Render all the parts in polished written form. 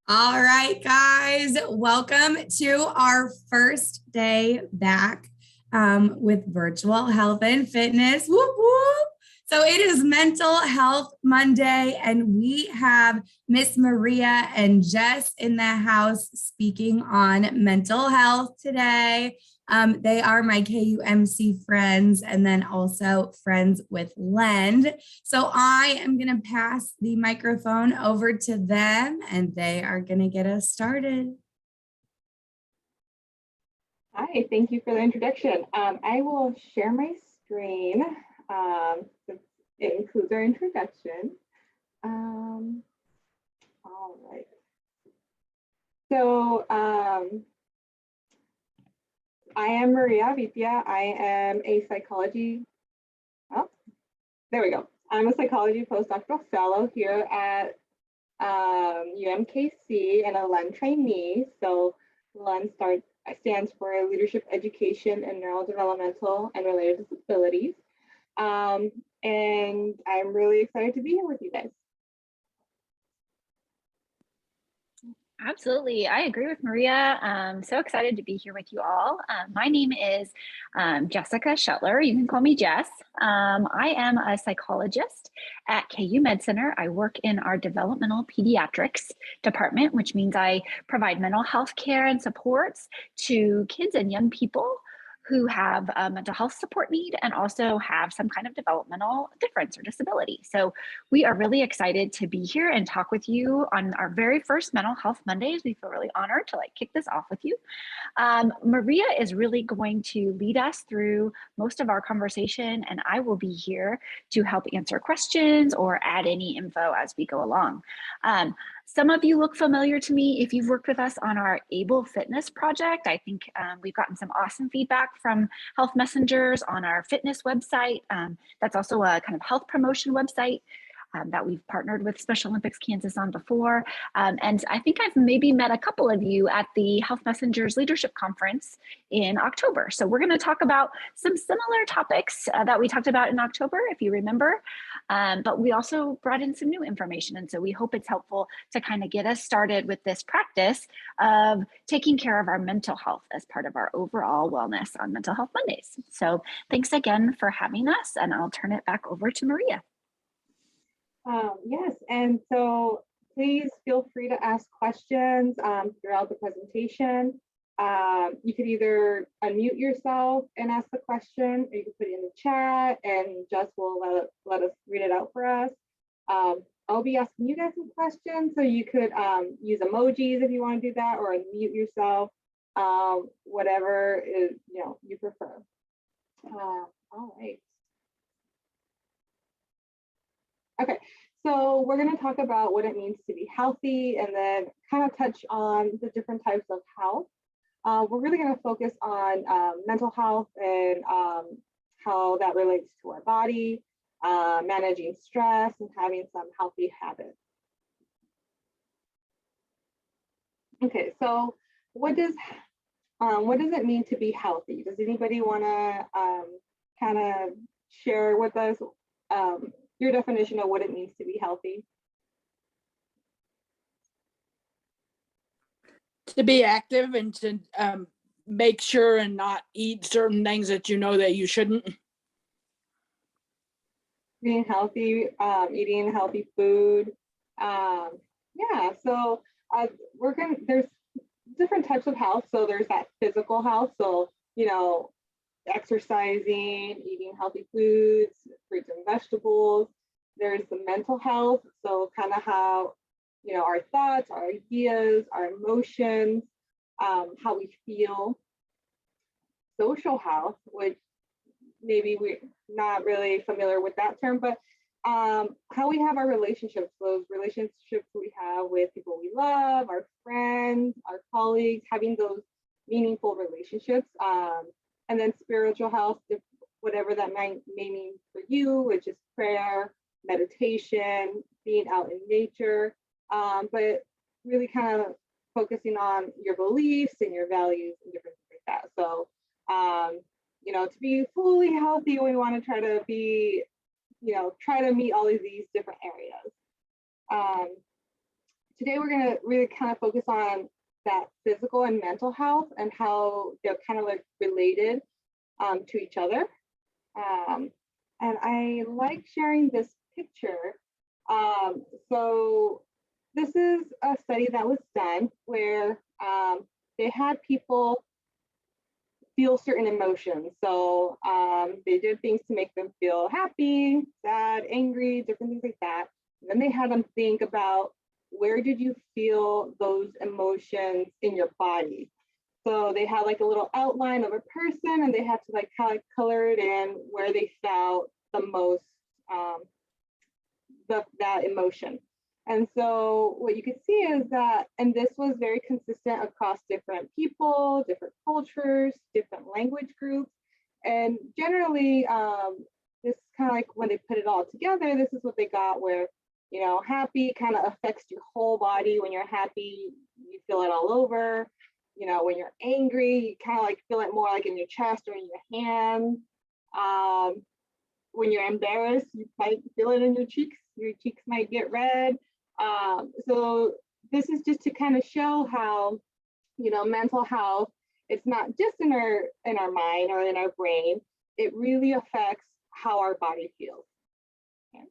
All right, guys, welcome to our first day back with virtual health and fitness. Whoop, whoop. So it is Mental Health Monday, and we have Miss Maria and Jess in the house speaking on mental health today. They are my KUMC friends and then also friends with Lend. So I am going to pass the microphone over to them and they are going to get us started. Hi, thank you for the introduction. I will share my screen. It includes our introduction. All right. So I am Maria Avitia. I am a psychology, there we go. I'm a psychology postdoctoral fellow here at UMKC and a Lend trainee. So Lend stands for Leadership Education and Neurodevelopmental and Related Disabilities. And I'm really excited to be here with you guys. Absolutely. I agree with Maria. I'm so excited to be here with you all. My name is Jessica Schuttler. You can call me Jess. I am a psychologist at KU Med Center. I work in our developmental pediatrics department, which means I provide mental health care and supports to kids and young people who have a mental health support need and also have some kind of developmental difference or disability. So we are really excited to be here and talk with you on our very first Mental Health Mondays. We feel really honored to kick this off with you. Maria is really going to lead us through most of our conversation, and I will be here to help answer questions or add any info as we go along. Some of you look familiar to me if you've worked with us on our Able Fitness project. I think we've gotten some awesome feedback from health messengers on our fitness website. That's also a kind of health promotion website that we've partnered with Special Olympics Kansas on before. And I think I've maybe met a couple of you at the Health Messengers Leadership Conference in October. So we're gonna talk about some similar topics that we talked about in October, if you remember, but we also brought in some new information. And so we hope it's helpful to kind of get us started with this practice of taking care of our mental health as part of our overall wellness on Mental Health Mondays. So thanks again for having us, and I'll turn it back over to Maria. Yes, and so please feel free to ask questions throughout the presentation. You could either unmute yourself and ask the question, or you can put it in the chat and Jess will let us read it out for us. I'll be asking you guys some questions, so you could use emojis if you want to do that, or unmute yourself, whatever is you prefer. All right. Okay, so we're going to talk about what it means to be healthy and then kind of touch on the different types of health. We're really going to focus on mental health and how that relates to our body, managing stress, and having some healthy habits. Okay, so what does it mean to be healthy? Does anybody want to kind of share with us your definition of what it means to be healthy? To be active and to make sure and not eat certain things that you know that you shouldn't. Being healthy, eating healthy food. Yeah, so there's different types of health. So there's that physical health. So, exercising, eating healthy foods, fruits and vegetables. There's the mental health. So kind of how, our thoughts, our ideas, our emotions, how we feel. Social health, which maybe we're not really familiar with that term, but how we have our relationships, those relationships we have with people we love, our friends, our colleagues, having those meaningful relationships. And then spiritual health, whatever that may mean for you, which is prayer, meditation, being out in nature, but really kind of focusing on your beliefs and your values and different things like that. So, to be fully healthy, we want to try to be, try to meet all of these different areas. today we're going to really kind of focus on that physical and mental health and how they're kind of like related to each other. And I like sharing this picture. So this is a study that was done where they had people feel certain emotions. So they did things to make them feel happy, sad, angry, different things like that. And then they had them think about, where did you feel those emotions in your body? So they had like a little outline of a person, and they had to like kind of color it in where they felt the most that emotion. And so what you could see is that, and this was very consistent across different people, different cultures, different language groups. And generally, this kind of like when they put it all together, this is what they got, where, you know, happy kind of affects your whole body. When you're happy, you feel it all over. You know, when you're angry, you kind of like feel it more like in your chest or in your hands. When you're embarrassed, you might feel it in your cheeks. Your cheeks might get red. So this is just to kind of show how, you know, mental health, it's not just in our mind or in our brain. It really affects how our body feels. Okay.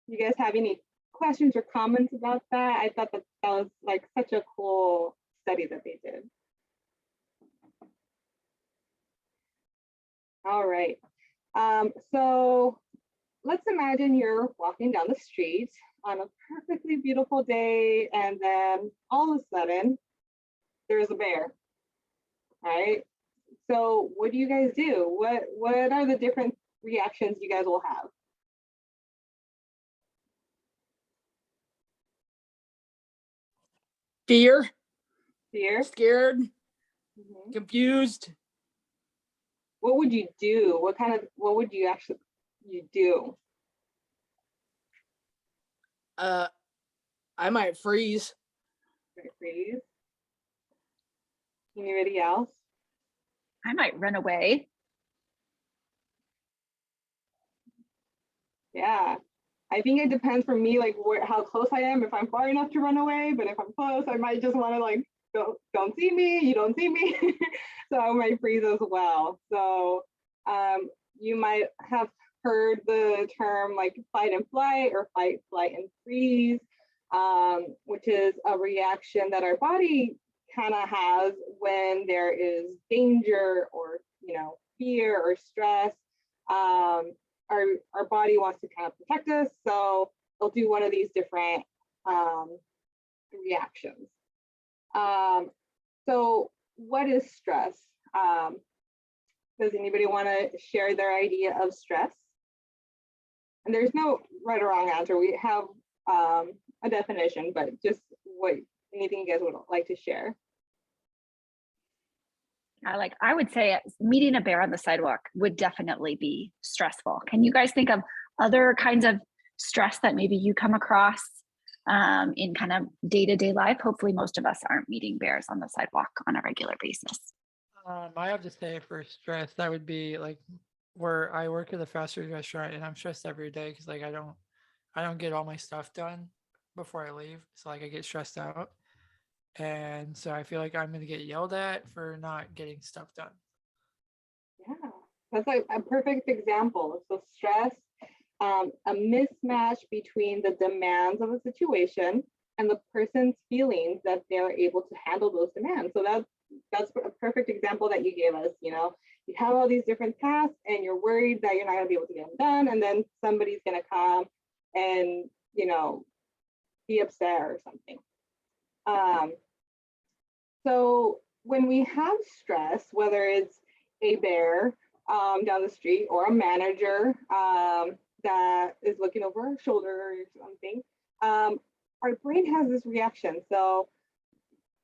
You guys have any questions or comments about that? I thought that was like such a cool study that they did. All right. So let's imagine you're walking down the street on a perfectly beautiful day, and then all of a sudden there's a bear, right? So what do you guys do? What are the different reactions you guys will have? Fear, Fear? scared, Mhm. confused. What would you do? What would you actually do? I might freeze. Right, freeze. Anybody else? I might run away. Yeah, I think it depends for me, like how close I am. If I'm far enough to run away, but if I'm close, I might just want to like, don't see me, you don't see me. So I might freeze as well. So you might have heard the term like fight and flight or fight, flight, and freeze, which is a reaction that our body kind of has when there is danger or, you know, fear or stress. Our body wants to kind of protect us, so they'll do one of these different reactions. So what is stress? Does anybody want to share their idea of stress? And there's no right or wrong answer. We have a definition, but just anything you guys would like to share. I would say meeting a bear on the sidewalk would definitely be stressful. Can you guys think of other kinds of stress that maybe you come across in kind of day-to-day life? Hopefully most of us aren't meeting bears on the sidewalk on a regular basis. I have to say for stress, that would be like where I work at a fast food restaurant, and I'm stressed every day because like I don't get all my stuff done before I leave. So like I get stressed out. And so I feel like I'm going to get yelled at for not getting stuff done. Yeah, that's like a perfect example. So stress, a mismatch between the demands of a situation and the person's feelings that they're able to handle those demands. So that's a perfect example that you gave us. You know, you have all these different tasks and you're worried that you're not going to be able to get them done, and then somebody's going to come and, you know, be upset or something. So when we have stress, whether it's a bear down the street or a manager that is looking over our shoulder or something, our brain has this reaction. So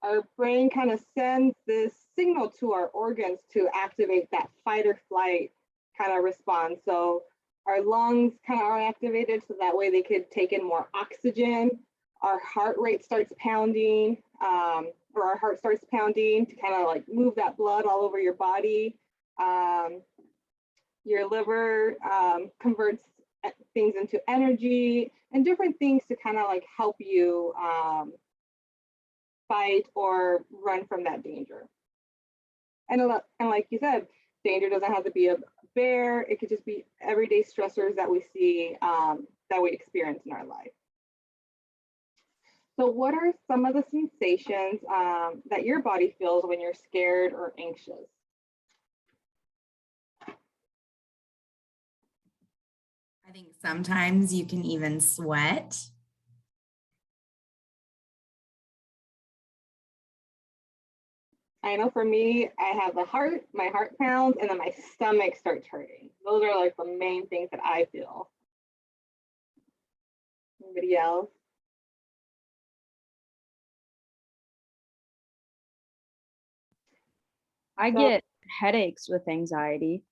our brain kind of sends this signal to our organs to activate that fight or flight kind of response. So our lungs kind of are activated so that way they could take in more oxygen. Our heart rate starts pounding, or our heart starts pounding to kind of like move that blood all over your body. Your liver converts things into energy and different things to kind of like help you fight or run from that danger. And like you said, danger doesn't have to be a bear. It could just be everyday stressors that we see, that we experience in our life. So what are some of the sensations that your body feels when you're scared or anxious? I think sometimes you can even sweat. I know for me, I have my heart pounds, and then my stomach starts hurting. Those are like the main things that I feel. Anybody else? I get headaches with anxiety.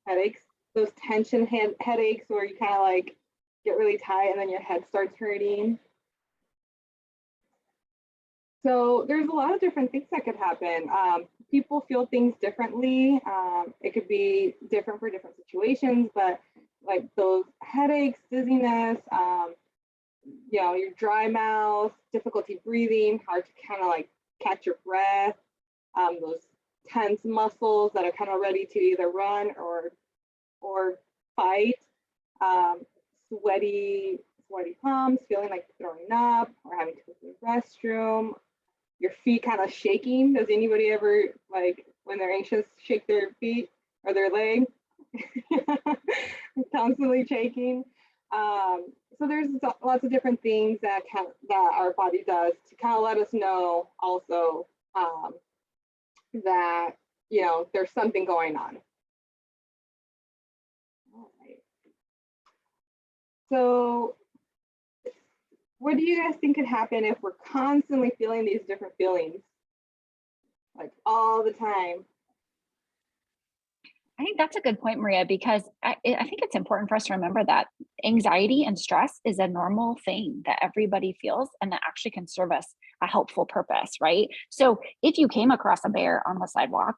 Headaches, those tension headaches where you kind of like get really tight and then your head starts hurting. So there's a lot of different things that could happen. People feel things differently. It could be different for different situations, but like those headaches, dizziness, your dry mouth, difficulty breathing, hard to kind of like catch your breath, those tense muscles that are kind of ready to either run or fight, sweaty palms, feeling like throwing up or having to go to the restroom, your feet kind of shaking. Does anybody ever, like when they're anxious, shake their feet or their leg? Constantly shaking. So there's lots of different things that our body does to kind of let us know also that there's something going on. All right. So what do you guys think could happen if we're constantly feeling these different feelings, like all the time? I think that's a good point, Maria, because I think it's important for us to remember that anxiety and stress is a normal thing that everybody feels and that actually can serve us a helpful purpose, right? So if you came across a bear on the sidewalk,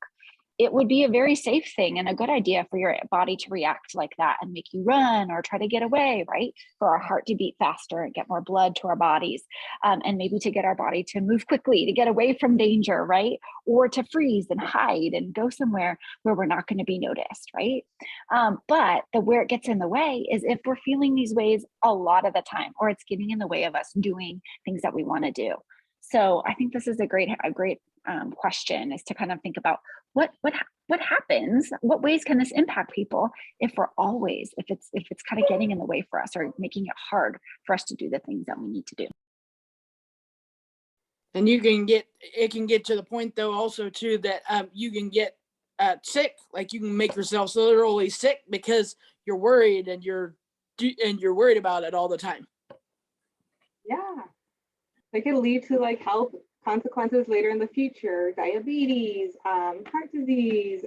it would be a very safe thing and a good idea for your body to react like that and make you run or try to get away, right? For our heart to beat faster and get more blood to our bodies, and maybe to get our body to move quickly, to get away from danger, right? Or to freeze and hide and go somewhere where we're not going to be noticed, right? But where it gets in the way is if we're feeling these ways a lot of the time, or it's getting in the way of us doing things that we want to do. So I think this is a great question, is to kind of think about what happens, what ways can this impact people if it's kind of getting in the way for us or making it hard for us to do the things that we need to do. And it can get to the point though also too that you can get sick, like you can make yourself literally sick because you're worried and you're worried about it all the time. Yeah, it can lead to like health consequences later in the future, diabetes, heart disease,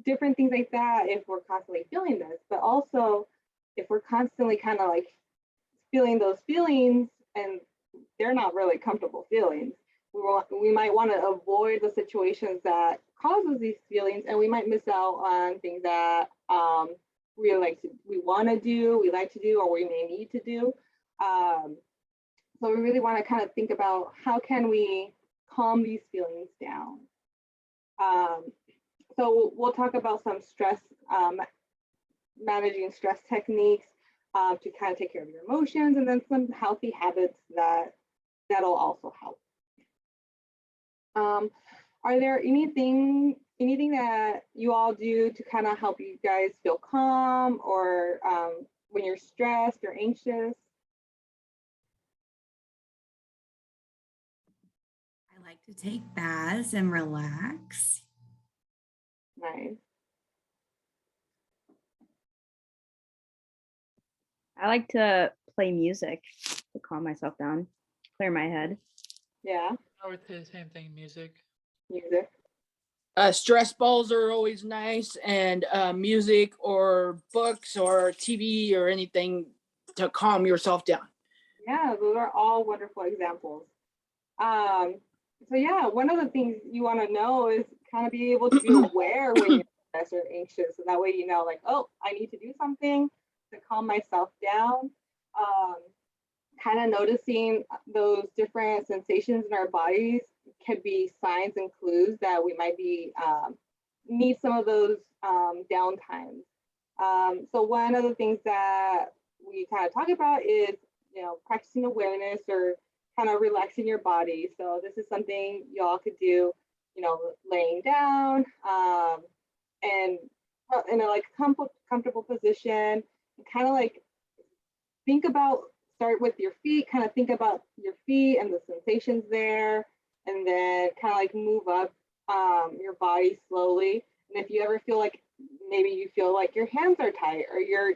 different things like that if we're constantly feeling this. But also if we're constantly kind of like feeling those feelings and they're not really comfortable feelings, we might want to avoid the situations that causes these feelings, and we might miss out on things that we like to do, or we may need to do. So we really want to kind of think about how can we calm these feelings down. So we'll talk about some stress, managing stress techniques to kind of take care of your emotions, and then some healthy habits that'll also help. Are there anything that you all do to kind of help you guys feel calm, or when you're stressed or anxious? I like to take baths and relax. Nice. I like to play music to calm myself down, clear my head. Yeah. I would say the same thing, music. Music. Stress balls are always nice, and music or books or TV or anything to calm yourself down. Yeah, those are all wonderful examples. So yeah, one of the things you want to know is kind of be able to be aware when you're stressed or anxious. So that way you know, like, oh, I need to do something. to calm myself down. Kind of noticing those different sensations in our bodies can be signs and clues that we might be need some of those downtimes. So one of the things that we kind of talk about is, practicing awareness or kind of relaxing your body. So this is something y'all could do, laying down and in a like comfortable position, and kind of like start with your feet, kind of think about your feet and the sensations there, and then kind of like move up your body slowly. And if you ever feel like maybe you feel like your hands are tight or your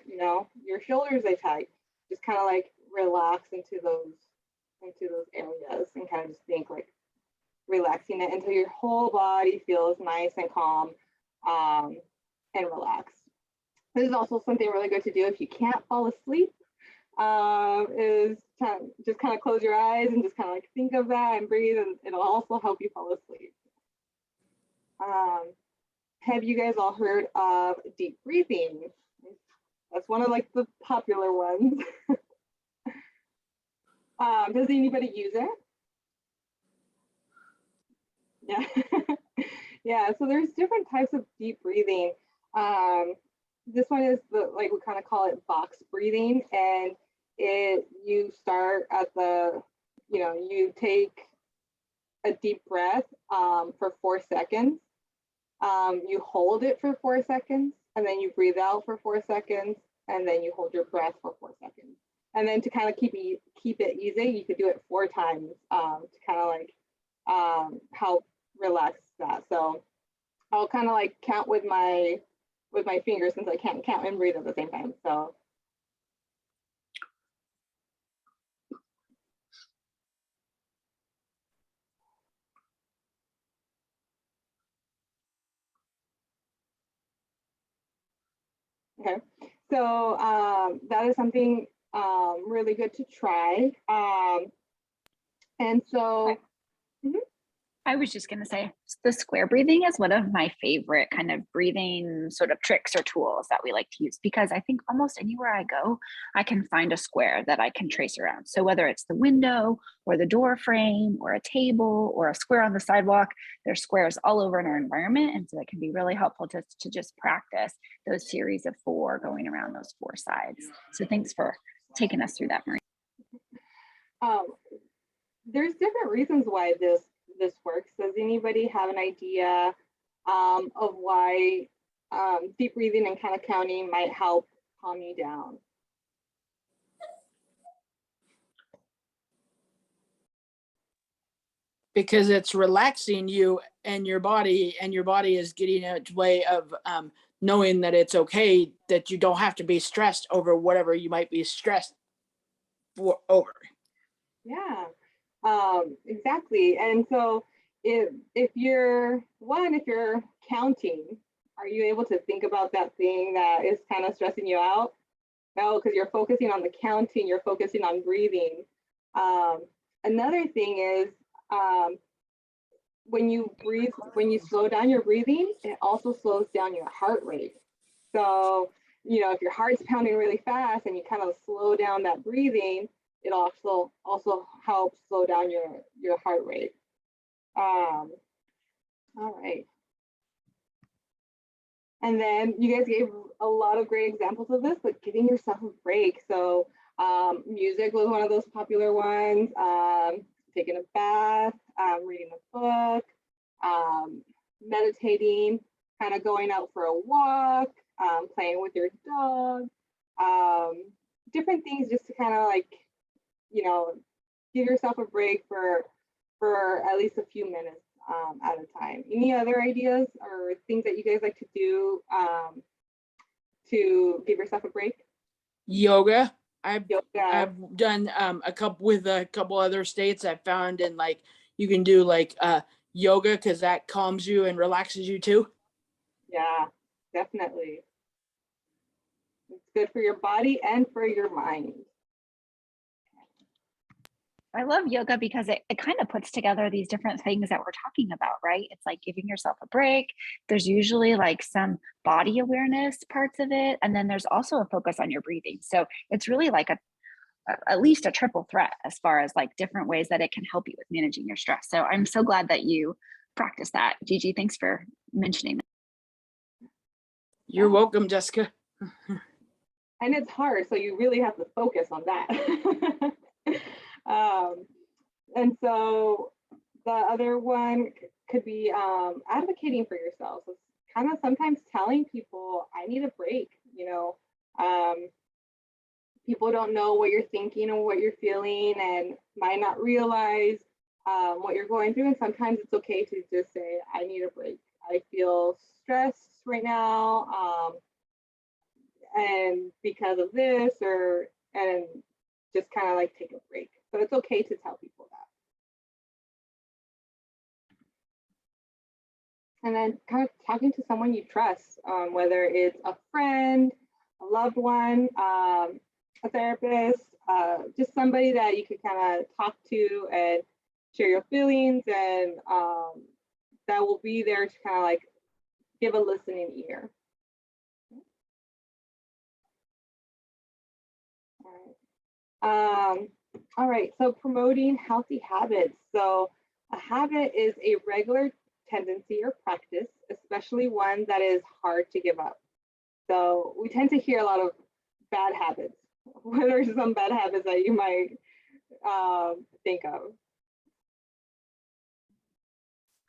shoulders are tight, just kind of like relax into those areas and kind of just think like relaxing it until your whole body feels nice and calm and relaxed. This is also something really good to do if you can't fall asleep. Is just kind of close your eyes and just kind of like think of that and breathe, and it'll also help you fall asleep. Have you guys all heard of deep breathing? That's one of like the popular ones. Does anybody use it? Yeah. Yeah, so there's different types of deep breathing. This one is we kind of call it box breathing, and you start at you take a deep breath for 4 seconds. You hold it for 4 seconds, and then you breathe out for 4 seconds, and then you hold your breath for 4 seconds. And then to kind of keep it easy, you could do it 4 times to kind of like help relax that. So I'll kind of like count with my fingers, since I can't count and breathe at the same time. So okay, so that is something really good to try. And so I was just going to say the square breathing is one of my favorite kind of breathing sort of tricks or tools that we like to use, because I think almost anywhere I go, I can find a square that I can trace around. So whether it's the window or the door frame or a table or a square on the sidewalk, there's squares all over in our environment. And so it can be really helpful to just practice those series of 4 going around those 4 sides. So thanks for taking us through that, Maria. There's different reasons why this works. Does anybody have an idea of why deep breathing and kind of counting might help calm you down? Because it's relaxing you and your body is getting its way of knowing that it's okay, that you don't have to be stressed over whatever you might be stressed over. Yeah, exactly. And so if you're counting, are you able to think about that thing that is kind of stressing you out? No, because you're focusing on the counting, you're focusing on breathing. Another thing is when you breathe, when you slow down your breathing, it also slows down your heart rate. So, if your heart's pounding really fast and you kind of slow down that breathing, it also helps slow down your heart rate. All right. And then you guys gave a lot of great examples of this, but giving yourself a break. So music was one of those popular ones. Taking a bath, reading a book, meditating, kind of going out for a walk, playing with your dog, different things just to kind of like, give yourself a break for at least a few minutes at a time. Any other ideas or things that you guys like to do to give yourself a break? Yoga. I've done a couple other states. I found, and like you can do like yoga, because that calms you and relaxes you too. Yeah, definitely. It's good for your body and for your mind. I love yoga because it kind of puts together these different things that we're talking about, right? It's like giving yourself a break. There's usually like some body awareness parts of it. And then there's also a focus on your breathing. So it's really like at least a triple threat as far as like different ways that it can help you with managing your stress. So I'm so glad that you practice that. Gigi, thanks for mentioning that. You're welcome, Jessica. And it's hard, so you really have to focus on that. And so the other one could be advocating for yourself. So it's kind of sometimes telling people, I need a break, people don't know what you're thinking or what you're feeling and might not realize what you're going through. And sometimes it's okay to just say, I need a break. I feel stressed right now. And because of this, and just kind of like take a break. So it's okay to tell people that. And then kind of talking to someone you trust, whether it's a friend, a loved one, a therapist, just somebody that you could kind of talk to and share your feelings, and that will be there to kind of like give a listening ear. All right, so promoting healthy habits. So a habit is a regular tendency or practice, especially one that is hard to give up. So we tend to hear a lot of bad habits. What are some bad habits that you might think of?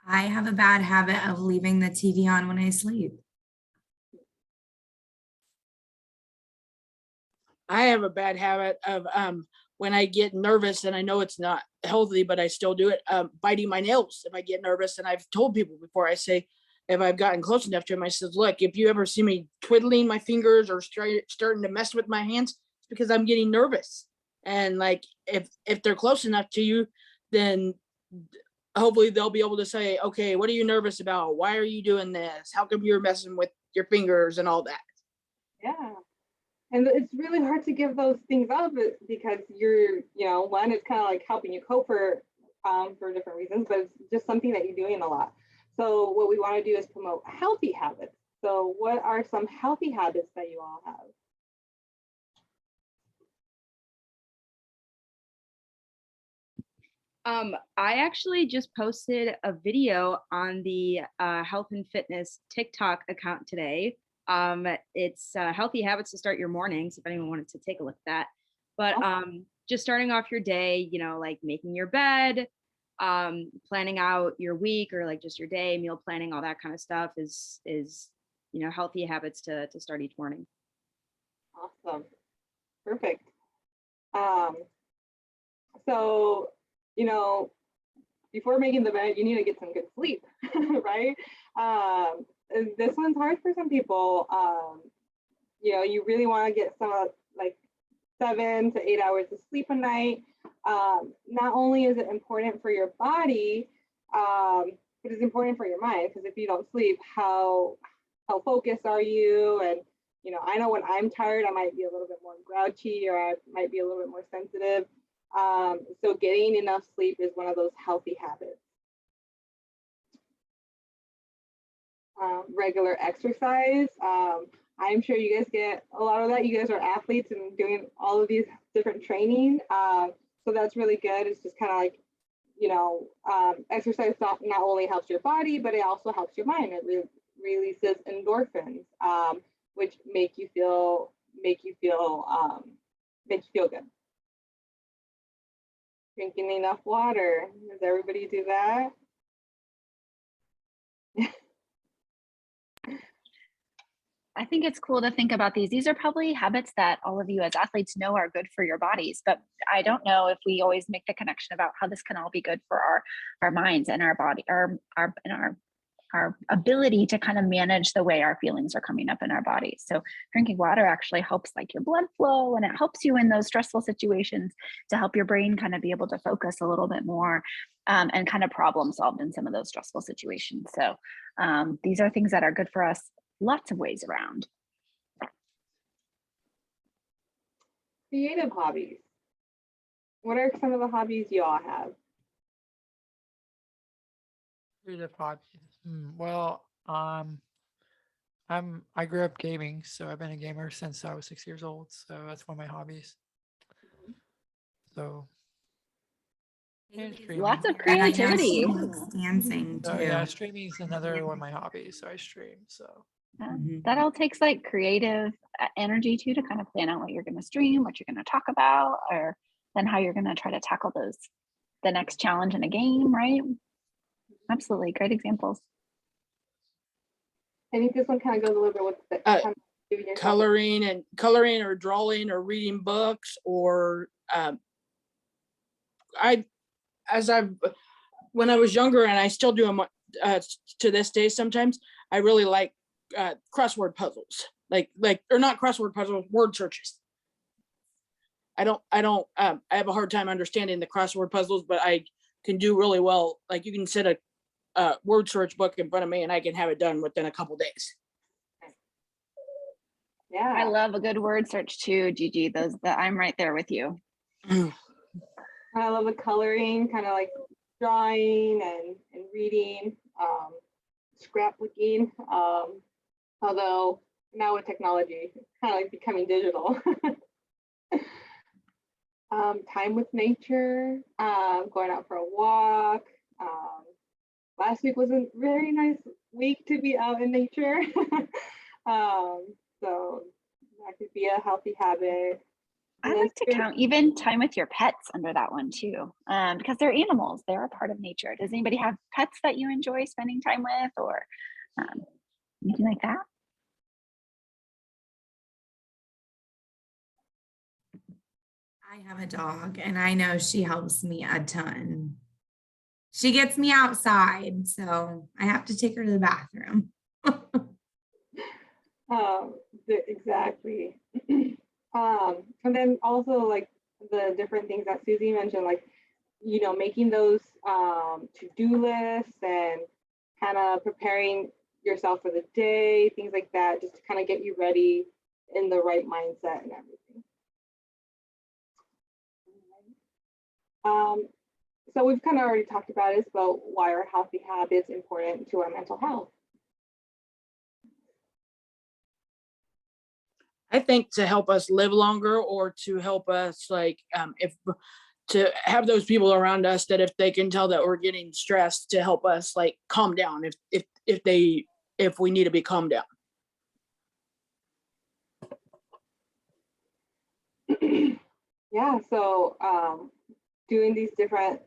I have a bad habit of leaving the TV on when I sleep. I have a bad habit of when I get nervous, and I know it's not healthy, but I still do it, biting my nails if I get nervous. And I've told people before, I say, if I've gotten close enough to him, I said, look, if you ever see me twiddling my fingers or starting to mess with my hands, it's because I'm getting nervous. And like, if they're close enough to you, then hopefully they'll be able to say, okay, what are you nervous about? Why are you doing this? How come you're messing with your fingers and all that? Yeah. And it's really hard to give those things up because you're, one, it's kind of like helping you cope for different reasons, but it's just something that you're doing a lot. So what we want to do is promote healthy habits. So what are some healthy habits that you all have? I actually just posted a video on the health and fitness TikTok account today. It's healthy habits to start your mornings, if anyone wanted to take a look at that. But just starting off your day, like making your bed, planning out your week or like just your day, meal planning, all that kind of stuff is healthy habits to start each morning. Awesome. Perfect. So, before making the bed, you need to get some good sleep, right? This one's hard for some people. You really want to get some like 7 to 8 hours of sleep a night. Not only is it important for your body, but it's important for your mind, because if you don't sleep, how focused are you? And I know when I'm tired, I might be a little bit more grouchy, or I might be a little bit more sensitive. So getting enough sleep is one of those healthy habits. Regular exercise. I'm sure you guys get a lot of that. You guys are athletes and doing all of these different training. So that's really good. It's just kind of like, exercise not only helps your body, but it also helps your mind. It releases endorphins, which make you feel good. Drinking enough water. Does everybody do that? I think it's cool to think about these. These are probably habits that all of you as athletes know are good for your bodies, but I don't know if we always make the connection about how this can all be good for our minds and our body, our ability to kind of manage the way our feelings are coming up in our bodies. So drinking water actually helps like your blood flow, and it helps you in those stressful situations to help your brain kind of be able to focus a little bit more and kind of problem solve in some of those stressful situations. So these are things that are good for us lots of ways around. Creative hobbies. what are some of the hobbies you all have? Creative hobbies. Well, I grew up gaming, so I've been a gamer since I was 6 years old. So that's one of my hobbies. So and streaming. Lots of And I know creativity. she likes dancing So too. yeah, streaming is another one of my hobbies. So I stream. So That all takes like creative energy too, to kind of plan out what you're going to stream, what you're going to talk about, or then how you're going to try to tackle the next challenge in a game, right? Absolutely. Great examples. I think this one kind of goes a little bit with the kind of giving yourself coloring or drawing or reading books, or when I was younger, and I still do them to this day sometimes, I really like crossword puzzles, like or not crossword puzzles, word searches. I have a hard time understanding the crossword puzzles, but I can do really well. Like, you can set a word search book in front of me and I can have it done within a couple days. Yeah. I love a good word search too, Gigi. I'm right there with you. I love the coloring, kind of like drawing and reading, scrapbooking. Although now with technology, it's kind of like becoming digital. Time with nature, going out for a walk. Last week was a very nice week to be out in nature. So that could be a healthy habit. I like to count even time with your pets under that one too, because they're animals. They're a part of nature. Does anybody have pets that you enjoy spending time with, or anything like that? I have a dog and I know she helps me a ton. She gets me outside, so I have to take her to the bathroom. Exactly. And then also like the different things that Susie mentioned, like, making those to-do lists and kind of preparing yourself for the day, things like that, just to kind of get you ready in the right mindset and everything. So we've kind of already talked about it, but why are healthy habits important to our mental health? I think to help us live longer, or to help us to have those people around us that if they can tell that we're getting stressed, to help us like calm down if we need to be calmed down. Yeah, so doing these different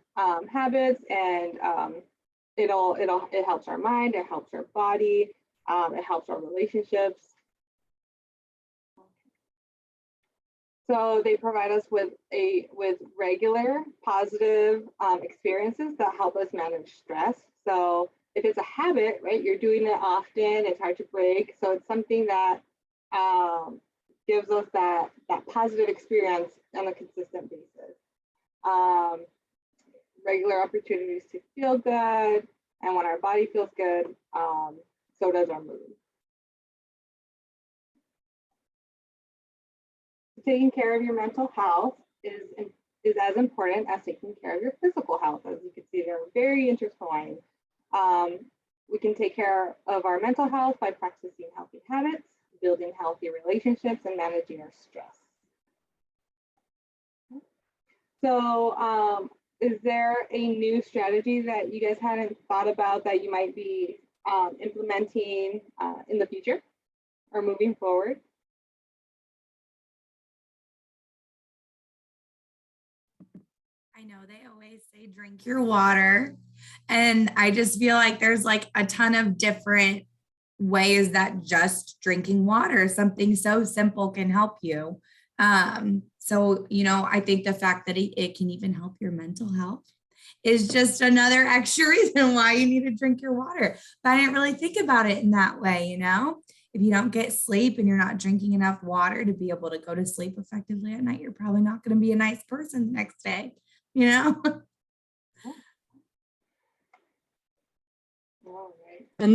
habits, and it helps our mind, it helps our body, it helps our relationships. So they provide us with regular positive experiences that help us manage stress. So if it's a habit, right, you're doing it often, it's hard to break. So it's something that gives us that positive experience on a consistent basis. Regular opportunities to feel good, and when our body feels good, so does our mood. Taking care of your mental health is as important as taking care of your physical health. As you can see, they're very intertwined. We can take care of our mental health by practicing healthy habits, building healthy relationships, and managing our stress. So is there a new strategy that you guys hadn't thought about that you might be implementing in the future or moving forward? I know they always say drink your water. And I just feel like there's like a ton of different ways that just drinking water, something so simple, can help you. So, I think the fact that it can even help your mental health is just another extra reason why you need to drink your water. But I didn't really think about it in that way, If you don't get sleep and you're not drinking enough water to be able to go to sleep effectively at night, you're probably not going to be a nice person the next day. And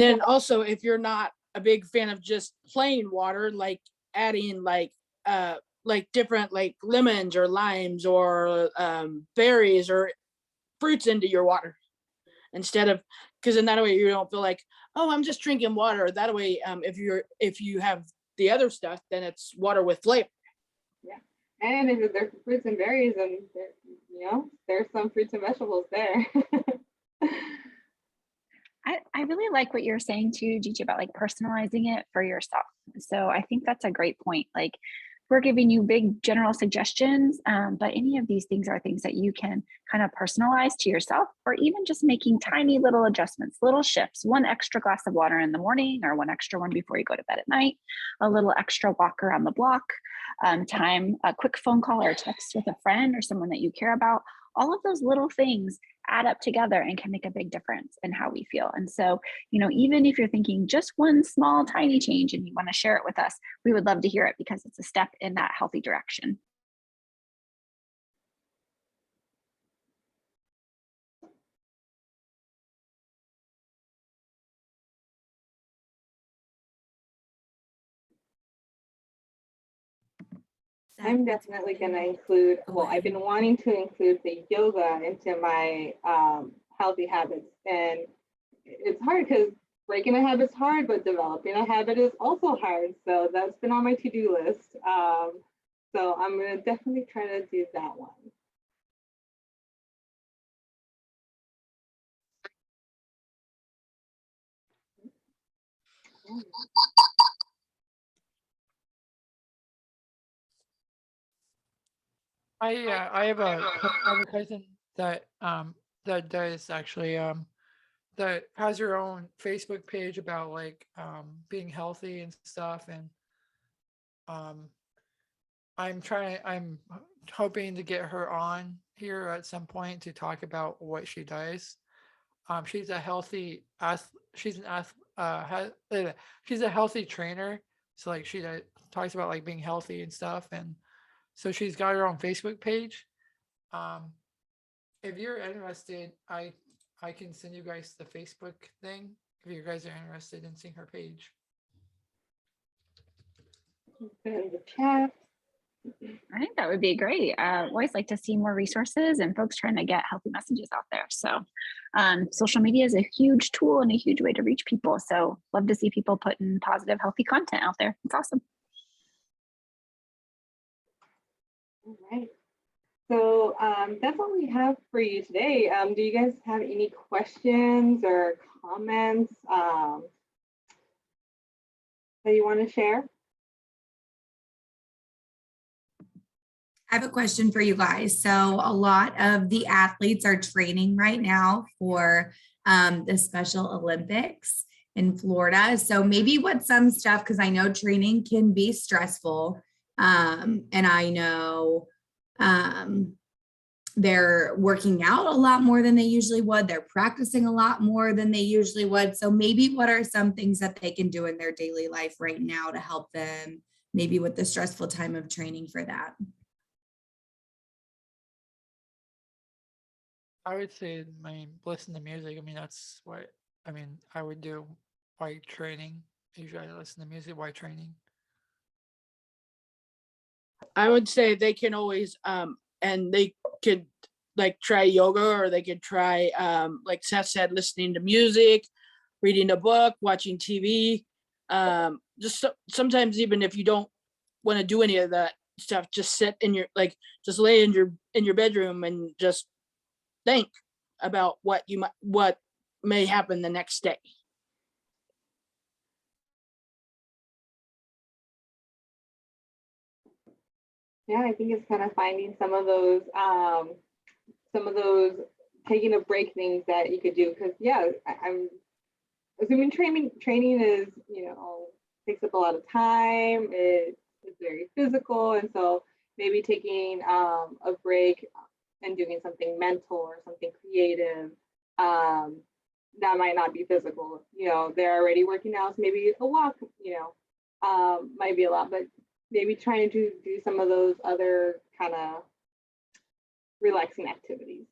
then also, if you're not a big fan of just plain water, like adding like like different like lemons or limes or berries or fruits into your water instead of, because in that way you don't feel like, oh, I'm just drinking water. That way, if you have the other stuff, then it's water with flavor. Yeah. And if there's fruits and berries, and there's some fruits and vegetables there. I really like what you're saying too, Gigi, about like personalizing it for yourself. So I think that's a great point. Like we're giving you big general suggestions, but any of these things are things that you can kind of personalize to yourself, or even just making tiny little adjustments, little shifts, one extra glass of water in the morning or one extra one before you go to bed at night, a little extra walk around the block, time, a quick phone call or text with a friend or someone that you care about. All of those little things add up together and can make a big difference in how we feel. And so, even if you're thinking just one small, tiny change and you want to share it with us, we would love to hear it because it's a step in that healthy direction. I'm definitely going to include, well, I've been wanting to include the yoga into my healthy habits. And it's hard because breaking a habit's hard, but developing a habit is also hard. So that's been on my to-do list. So I'm going to definitely try to do that one. I have a cousin that that does actually that has her own Facebook page about like being healthy and stuff, and um I'm hoping to get her on here at some point to talk about what she does. She's a healthy she's an she's a healthy trainer, so like she talks about like being healthy and stuff, and so she's got her own Facebook page. Um, if you're interested, I can send you guys the Facebook thing if you guys are interested in seeing her page. In the chat. I think that would be great. Always like to see more resources and folks trying to get healthy messages out there. So social media is a huge tool and a huge way to reach people. So love to see people putting positive, healthy content out there. It's awesome. All right. So that's all we have for you today. Do you guys have any questions or comments that you want to share? I have a question for you guys. So a lot of the athletes are training right now for the Special Olympics in Florida. So maybe what some stuff, because I know training can be stressful. And I know they're working out a lot more than they usually would. They're practicing a lot more than they usually would. So maybe what are some things that they can do in their daily life right now to help them, maybe with the stressful time of training for that? I would say, listen to music. I mean, that's what I would do while training. Usually, I listen to music while training. I would say they can always and they could like try yoga, or they could try like Seth said, listening to music, reading a book, watching TV. Sometimes even if you don't want to do any of that stuff, just sit in your just lay in your bedroom and just think about what may happen the next day. Yeah, I think it's kind of finding some of those taking a break things that you could do. Because yeah, I'm assuming training is, takes up a lot of time. It's very physical, and so maybe taking a break and doing something mental or something creative that might not be physical. They're already working out, so maybe a walk, might be a lot, but maybe trying to do some of those other kind of relaxing activities.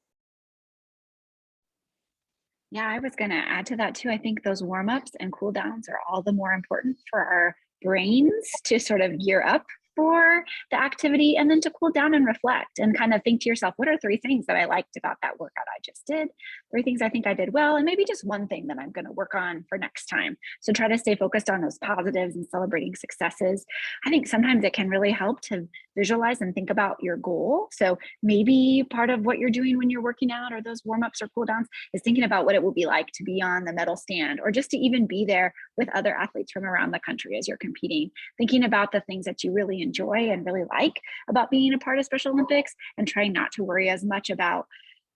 Yeah, I was going to add to that too. I think those warm ups and cool downs are all the more important for our brains to sort of gear up for the activity, and then to cool down and reflect and kind of think to yourself, what are 3 things that I liked about that workout I just did? 3 things I think I did well, and maybe just 1 thing that I'm going to work on for next time. So try to stay focused on those positives and celebrating successes. I think sometimes it can really help to visualize and think about your goal. So maybe part of what you're doing when you're working out or those warm-ups or cool downs is thinking about what it will be like to be on the medal stand, or just to even be there with other athletes from around the country as you're competing, thinking about the things that you really enjoy and really like about being a part of Special Olympics, and trying not to worry as much about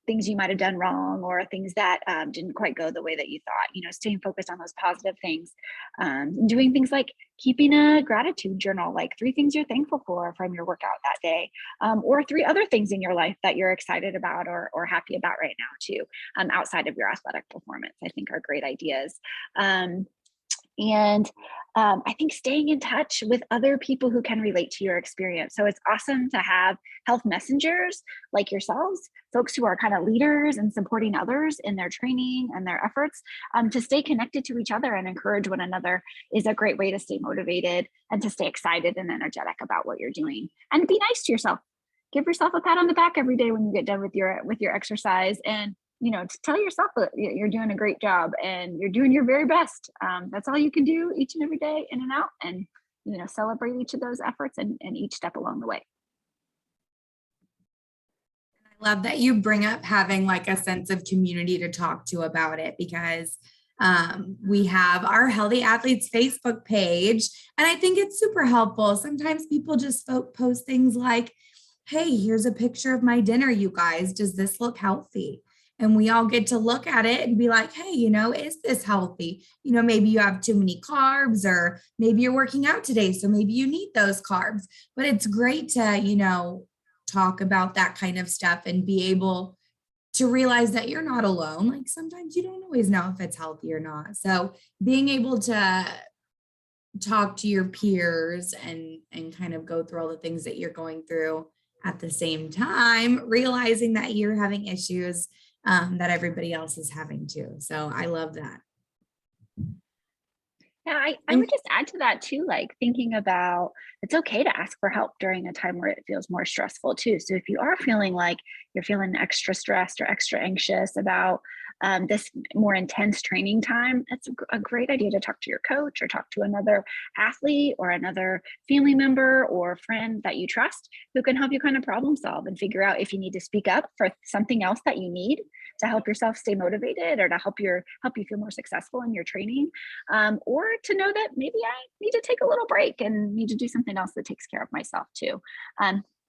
things you might have done wrong or things that didn't quite go the way that you thought. Staying focused on those positive things, doing things like keeping a gratitude journal, like 3 things you're thankful for from your workout that day, or 3 other things in your life that you're excited about or happy about right now too, outside of your athletic performance, I think are great ideas. And I think staying in touch with other people who can relate to your experience. So it's awesome to have health messengers like yourselves, folks who are kind of leaders and supporting others in their training and their efforts. To stay connected to each other and encourage one another is a great way to stay motivated and to stay excited and energetic about what you're doing. And be nice to yourself. Give yourself a pat on the back every day when you get done with your exercise, and to tell yourself that you're doing a great job and you're doing your very best. That's all you can do each and every day, in and out, and celebrate each of those efforts and each step along the way. I love that you bring up having like a sense of community to talk to about it, because we have our Healthy Athletes Facebook page, and I think it's super helpful. Sometimes people just post things like, hey, here's a picture of my dinner, you guys. Does this look healthy? And we all get to look at it and be like, hey, is this healthy? Maybe you have too many carbs, or maybe you're working out today, so maybe you need those carbs. But it's great to, talk about that kind of stuff and be able to realize that you're not alone. Like sometimes you don't always know if it's healthy or not. So being able to talk to your peers and kind of go through all the things that you're going through at the same time, realizing that you're having issues that everybody else is having too. So I love that. Yeah, I would just add to that too, like thinking about it's okay to ask for help during a time where it feels more stressful too. So if you are feeling like you're feeling extra stressed or extra anxious about this more intense training time, it's a great idea to talk to your coach or talk to another athlete or another family member or friend that you trust, who can help you kind of problem solve and figure out if you need to speak up for something else that you need to help yourself stay motivated, or to help you feel more successful in your training, or to know that maybe I need to take a little break and need to do something else that takes care of myself too.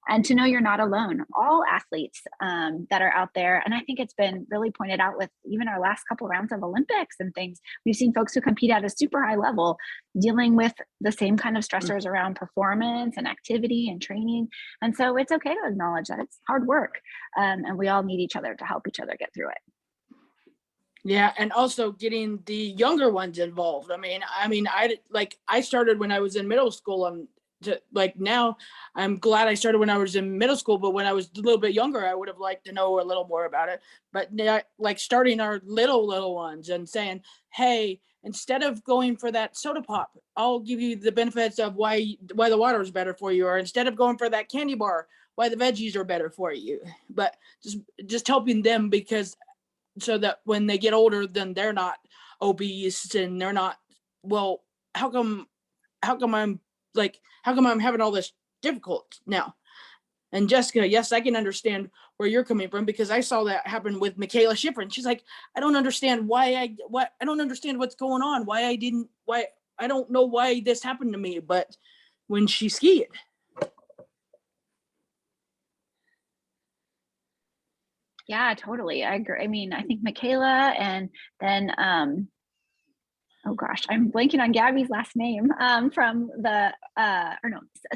And to know you're not alone. All athletes that are out there, and I think it's been really pointed out with even our last couple of rounds of Olympics and things, we've seen folks who compete at a super high level dealing with the same kind of stressors around performance and activity and training. And so it's okay to acknowledge that it's hard work, and we all need each other to help each other get through it. Yeah, and also getting the younger ones involved. I started when I was in middle school. Now I'm glad I started when I was in middle school, but when I was a little bit younger, I would have liked to know a little more about it. But like starting our little ones and saying, hey, instead of going for that soda pop, I'll give you the benefits of why the water is better for you. Or instead of going for that candy bar, why the veggies are better for you. But just helping them, because so that when they get older, then they're not obese and they're not, well, how come I'm having all this difficult now? And Jessica, yes, I can understand where you're coming from, because I saw that happen with Michaela Schiffer, and she's like, I don't understand I don't understand what's going on. I don't know why this happened to me, but when she skied. Yeah, totally. I agree. I mean, I think Michaela, and then oh gosh, I'm blanking on Gabby's last name from the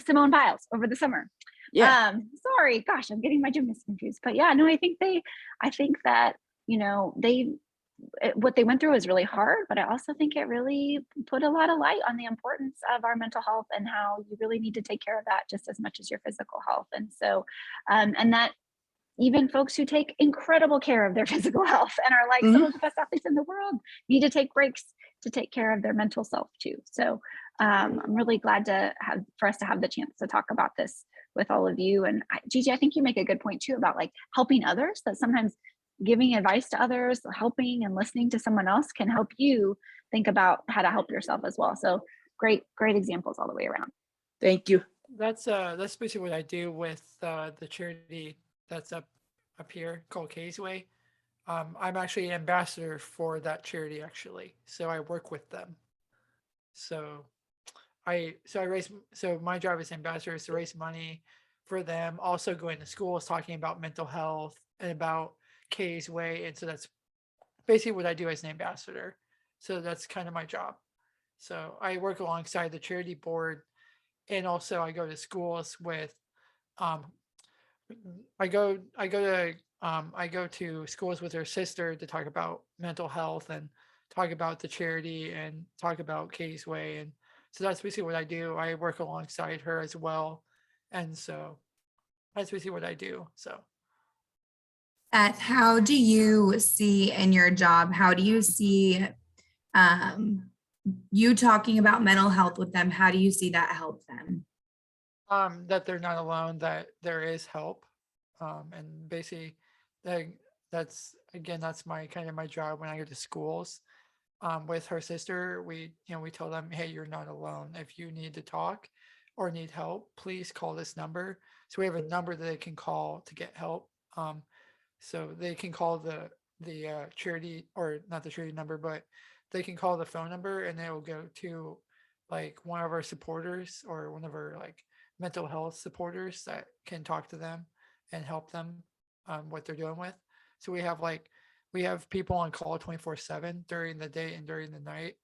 Simone Biles over the summer. Yeah. Sorry, gosh, I'm getting my gymnasts confused. But yeah, no, I think that what they went through was really hard, but I also think it really put a lot of light on the importance of our mental health and how you really need to take care of that just as much as your physical health. And so, and that even folks who take incredible care of their physical health and are like some of the best athletes in the world need to take breaks to take care of their mental self too. So I'm really glad for us to have the chance to talk about this with all of you. And Gigi, I think you make a good point too about like helping others, that sometimes giving advice to others, helping and listening to someone else can help you think about how to help yourself as well. So great examples all the way around. Thank you. That's basically what I do with the charity that's up here called K's Way. I'm actually an ambassador for that charity actually, so I work with them. So I raise, so my job as ambassador is to raise money for them, also going to schools talking about mental health and about K's Way, and so that's basically what I do as an ambassador. So that's kind of my job. So I work alongside the charity board, and also I go to schools with um I go to schools with her sister to talk about mental health and talk about the charity and talk about K's Way. And so that's basically what I do. I work alongside her as well. And so that's basically what I do. So Beth, how do you see in your job, how do you see you talking about mental health with them? How do you see that help them? that they're not alone, that there is help. And basically that, that's my kind of my job when I go to schools. With her sister, we tell them, hey, you're not alone. If you need to talk or need help, please call this number. So we have a number that they can call to get help. So they can call the charity, or not the charity number, but they can call the phone number, and it will go to like one of our supporters or one of our like mental health supporters that can talk to them and help them what they're doing with. So we have people on call 24/7 during the day and during the night.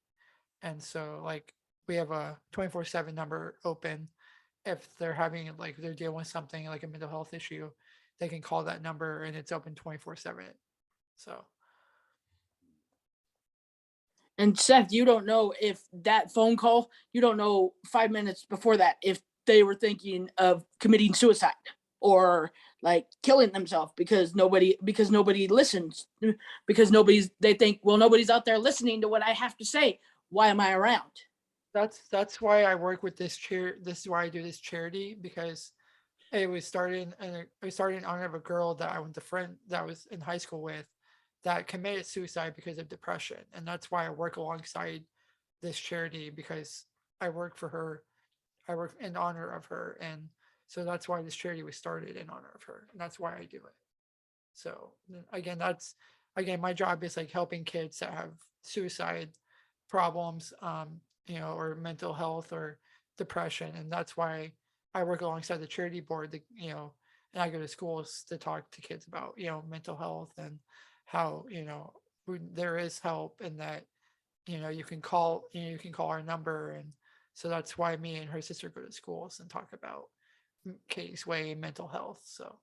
And so like we have a 24/7 number open. If they're having like they're dealing with something like a mental health issue, they can call that number and it's open 24/7. So And Seth, you don't know if that phone call, you don't know 5 minutes before that if they were thinking of committing suicide or like killing themselves because nobody listens, because they think, well, nobody's out there listening to what I have to say. Why am I around? that's why I work with this this is why I do this charity, because it was started in honor of a girl that I went to friend that I was in high school with that committed suicide because of depression. And that's why I work alongside this charity, because I work for her. I work in honor of her. And so that's why this charity was started in honor of her. And that's why I do it. So again, my job is like helping kids that have suicide problems, or mental health or depression. And that's why I work alongside the charity board, and I go to schools to talk to kids about, mental health and how, there is help, and that, you can call, you can call our number. And so that's why me and her sister go to schools and talk about K's Way and mental health. So.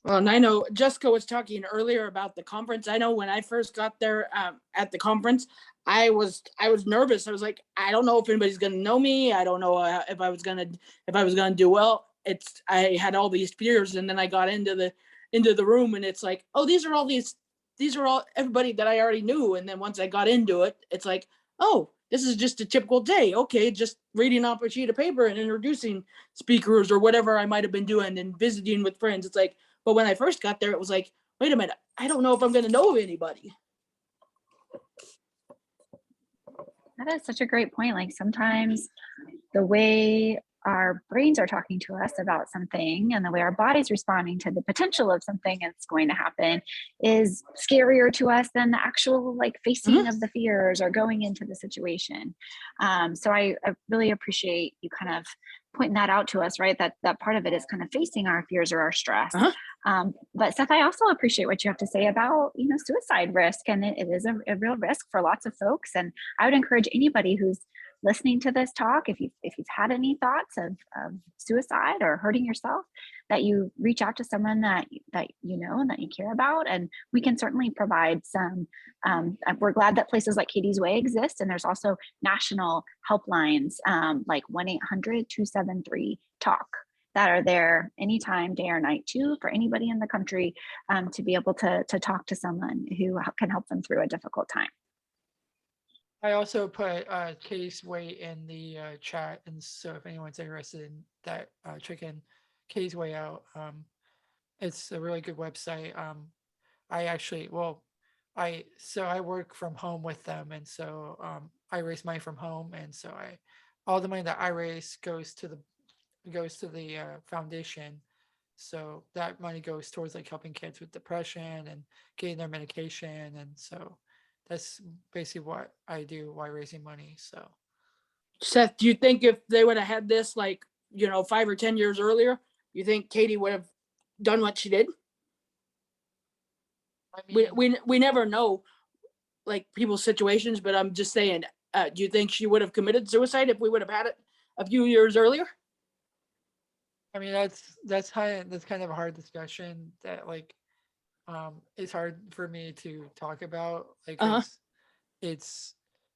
Well, and I know Jessica was talking earlier about the conference. I know when I first got there at the conference, I was nervous. I was like, I don't know if anybody's gonna know me. I don't know if I was gonna do well. I had all these fears, and then I got into the room, and it's like, oh, these are all everybody that I already knew. And then once I got into it, it's like, oh, this is just a typical day. Okay, just reading off a sheet of paper and introducing speakers or whatever I might have been doing and visiting with friends. It's like, but when I first got there, it was like, wait a minute, I don't know if I'm going to know of anybody. That is such a great point. Like sometimes the way our brains are talking to us about something and the way our body's responding to the potential of something that's going to happen is scarier to us than the actual like facing of the fears or going into the situation. So I really appreciate you kind of pointing that out to us, right? That part of it is kind of facing our fears or our stress. But Seth, I also appreciate what you have to say about, suicide risk. And it is a real risk for lots of folks. And I would encourage anybody who's listening to this talk, if you've had any thoughts of suicide or hurting yourself, that you reach out to someone that you know and that you care about, and we can certainly provide some. We're glad that places like Katie's Way exist, and there's also national helplines like 1-800-273-TALK that are there anytime, day or night too, for anybody in the country to be able to talk to someone who can help them through a difficult time. I also put case weight in the chat, and so if anyone's interested in that, check in case way out. It's a really good website. I actually, well, I work from home with them, and so I raise money from home, and so all the money that I raise goes to the foundation. So that money goes towards like helping kids with depression and getting their medication, and so that's basically what I do while raising money. So Seth, do you think if they would have had this like, 5 or 10 years earlier, you think Katie would have done what she did? I We mean, we never know like people's situations, but I'm just saying, do you think she would have committed suicide if we would have had it a few years earlier? that's kind of a hard discussion that like it's hard for me to talk about, like, Uh-huh. 'cause it's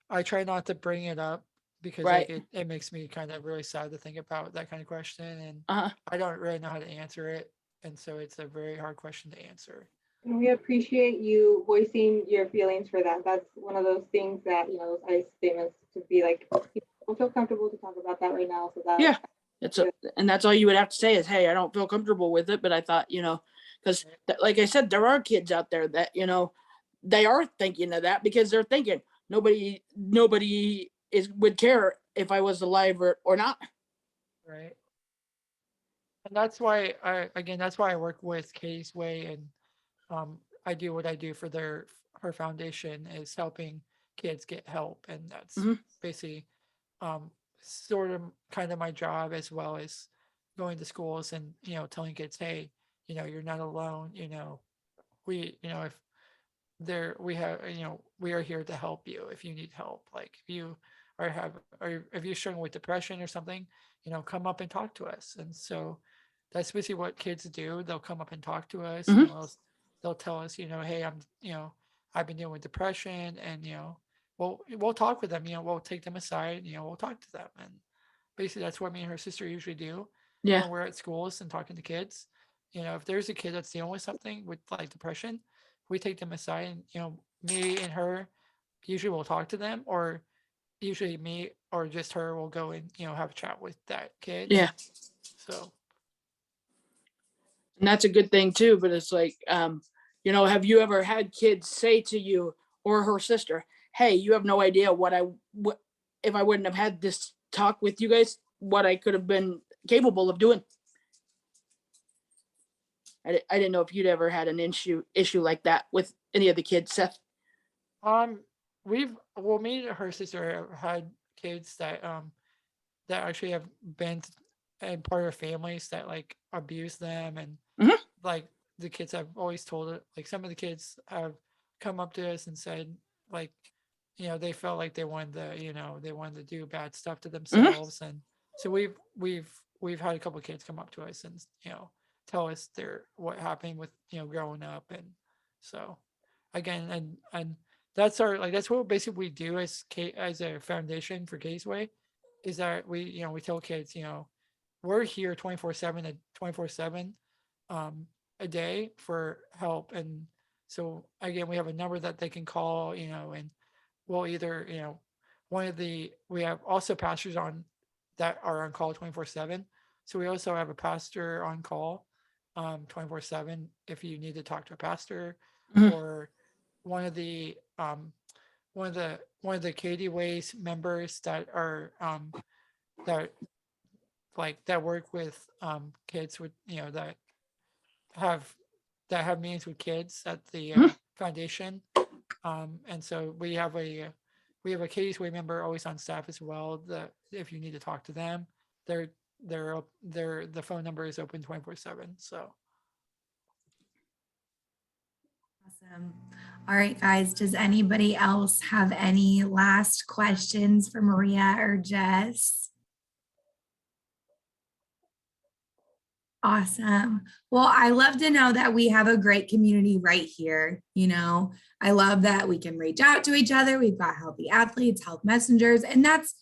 I try not to bring it up because Right. like it makes me kind of really sad to think about that kind of question, and Uh-huh. I don't really know how to answer it, and so it's a very hard question to answer. And we appreciate you voicing your feelings for that. That's one of those things that, those ice statements to be like, I don't feel comfortable to talk about that right now. So that, Yeah. And that's all you would have to say is, hey, I don't feel comfortable with it, but I thought, because like I said, there are kids out there that, they are thinking of that because they're thinking nobody would care if I was alive or not. Right. And that's why that's why I work with Katie's Way, and I do what I do for her foundation is helping kids get help, and that's Mhm. basically um sort of kind of my job, as well as going to schools and telling kids, hey, you're not alone. If we have, we are here to help you if you need help. Like if you or if you're struggling with depression or something, come up and talk to us. And so that's basically what kids do. They'll come up and talk to us. Mhm. They'll tell us, hey, I've been dealing with depression, and we'll talk with them. We'll take them aside. We'll talk to them, and basically that's what me and her sister usually do Yeah. when we're at schools and talking to kids. If there's a kid that's dealing with something with like depression, we take them aside, and me and her usually will talk to them, or usually me or just her will go and have a chat with that kid. Yeah. So And that's a good thing too, but it's like, have you ever had kids say to you or her sister, hey, you have no idea what if I wouldn't have had this talk with you guys, what I could have been capable of doing? I didn't know if you'd ever had an issue like that with any of the kids, Seth. me and her sister have had kids that actually have been and part of families that like abuse them, and Mhm. like the kids have always told it, like some of the kids have come up to us and said, like, they felt like they wanted to do bad stuff to themselves. And so we've had a couple of kids come up to us and tell us what happened with growing up. And so again, and that's what basically we do as a foundation for Gateway, is that we tell kids, we're here 24/7 at 24/7 a day for help. And so again, we have a number that they can call, and we'll either, we have also pastors on that are on call 24/7. So we also have a pastor on call 24/7 if you need to talk to a pastor. Mhm. Or one of the Katie Ways members that are that that work with kids with have that have meetings with kids at the Mhm. foundation. And so we have a Katie's Way member always on staff as well, that if you need to talk to them, the phone number is open 24/7. So Awesome. All right, guys, does anybody else have any last questions for Maria or Jess? Awesome. Well, I love to know that we have a great community right here. I love that we can reach out to each other. We've got healthy athletes, health messengers, and that's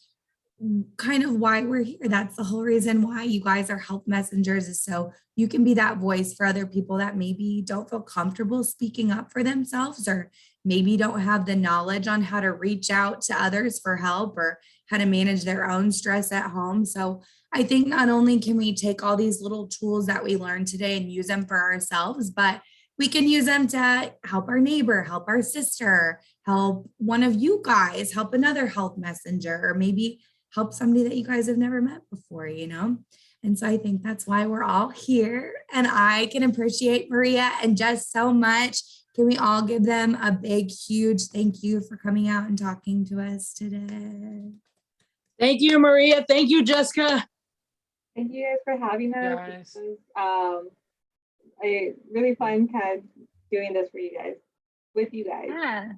kind of why we're here. That's the whole reason why you guys are health messengers, is so you can be that voice for other people that maybe don't feel comfortable speaking up for themselves, or maybe don't have the knowledge on how to reach out to others for help or how to manage their own stress at home. So I think not only can we take all these little tools that we learned today and use them for ourselves, but we can use them to help our neighbor, help our sister, help one of you guys, help another health messenger, or maybe help somebody that you guys have never met before, you know? And so I think that's why we're all here. And I can appreciate Maria and Jess so much. Can we all give them a big, huge thank you for coming out and talking to us today? Thank you, Maria. Thank you, Jessica. Thank you guys for having us. Guys. It was, really fun kind of doing this for you guys, with you guys. Yeah.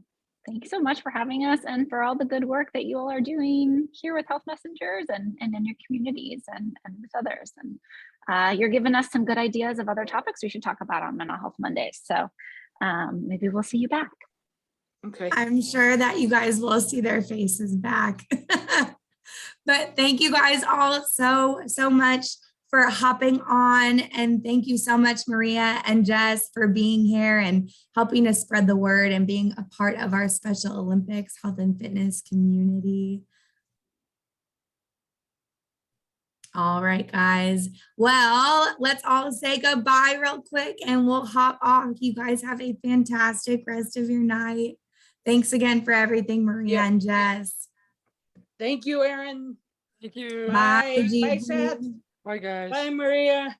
Thank you so much for having us and for all the good work that you all are doing here with Health Messengers and in your communities and with others. And you're giving us some good ideas of other topics we should talk about on Mental Health Mondays. So maybe we'll see you back. Okay. I'm sure that you guys will see their faces back. But thank you guys all so much for hopping on. And thank you so much, Maria and Jess, for being here and helping us spread the word and being a part of our Special Olympics health and fitness community. All right, guys. Well, let's all say goodbye real quick and we'll hop off. You guys have a fantastic rest of your night. Thanks again for everything, Maria and Jess. Thank you, Erin. Thank you. Bye, Bye, Gigi. Seth. Bye, guys. Bye, Maria.